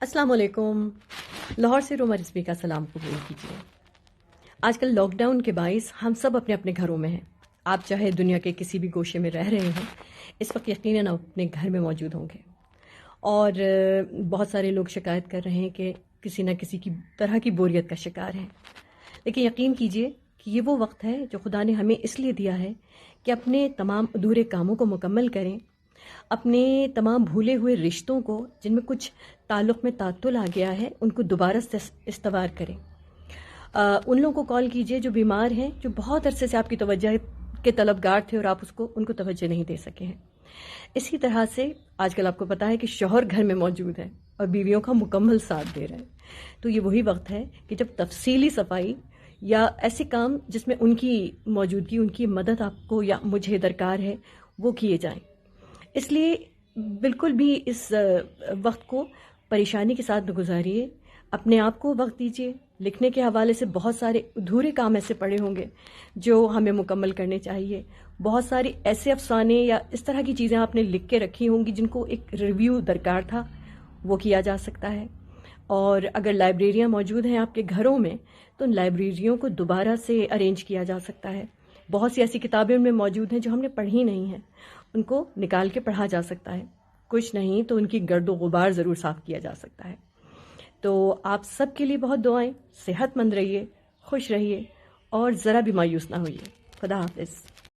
السلام علیکم۔ لاہور سے روما رزوی کا سلام قبول کیجیے۔ آج کل لاک ڈاؤن کے باعث ہم سب اپنے اپنے گھروں میں ہیں۔ آپ چاہے دنیا کے کسی بھی گوشے میں رہ رہے ہیں، اس وقت یقیناً اپنے گھر میں موجود ہوں گے، اور بہت سارے لوگ شکایت کر رہے ہیں کہ کسی نہ کسی کی طرح کی بوریت کا شکار ہیں۔ لیکن یقین کیجیے کہ یہ وہ وقت ہے جو خدا نے ہمیں اس لیے دیا ہے کہ اپنے تمام ادھورے کاموں کو مکمل کریں، اپنے تمام بھولے ہوئے رشتوں کو جن میں کچھ تعلق میں تعطل آ گیا ہے ان کو دوبارہ سے استوار کریں۔ ان لوگوں کو کال کیجئے جو بیمار ہیں، جو بہت عرصے سے آپ کی توجہ کے طلبگار تھے اور آپ ان کو توجہ نہیں دے سکے ہیں۔ اسی طرح سے آج کل آپ کو پتا ہے کہ شوہر گھر میں موجود ہے اور بیویوں کا مکمل ساتھ دے رہے ہیں، تو یہ وہی وقت ہے کہ جب تفصیلی صفائی یا ایسے کام جس میں ان کی موجودگی، ان کی مدد آپ کو یا مجھے درکار ہے، وہ کیے جائیں۔ اس لیے بالکل بھی اس وقت کو پریشانی کے ساتھ نہ گزاریے، اپنے آپ کو وقت دیجیے۔ لکھنے کے حوالے سے بہت سارے ادھورے کام ایسے پڑے ہوں گے جو ہمیں مکمل کرنے چاہیے، بہت سارے ایسے افسانے یا اس طرح کی چیزیں آپ نے لکھ کے رکھی ہوں گی جن کو ایک ریویو درکار تھا، وہ کیا جا سکتا ہے۔ اور اگر لائبریریاں موجود ہیں آپ کے گھروں میں تو ان لائبریریوں کو دوبارہ سے ارینج کیا جا سکتا ہے۔ بہت سی ایسی کتابیں ان میں موجود ہیں جو ہم نے پڑھی نہیں ہیں، ان کو نکال کے پڑھا جا سکتا ہے، کچھ نہیں تو ان کی گرد و غبار ضرور صاف کیا جا سکتا ہے۔ تو آپ سب کے لیے بہت دعائیں، صحت مند رہیے، خوش رہیے اور ذرا بھی مایوس نہ ہوئیے۔ خدا حافظ۔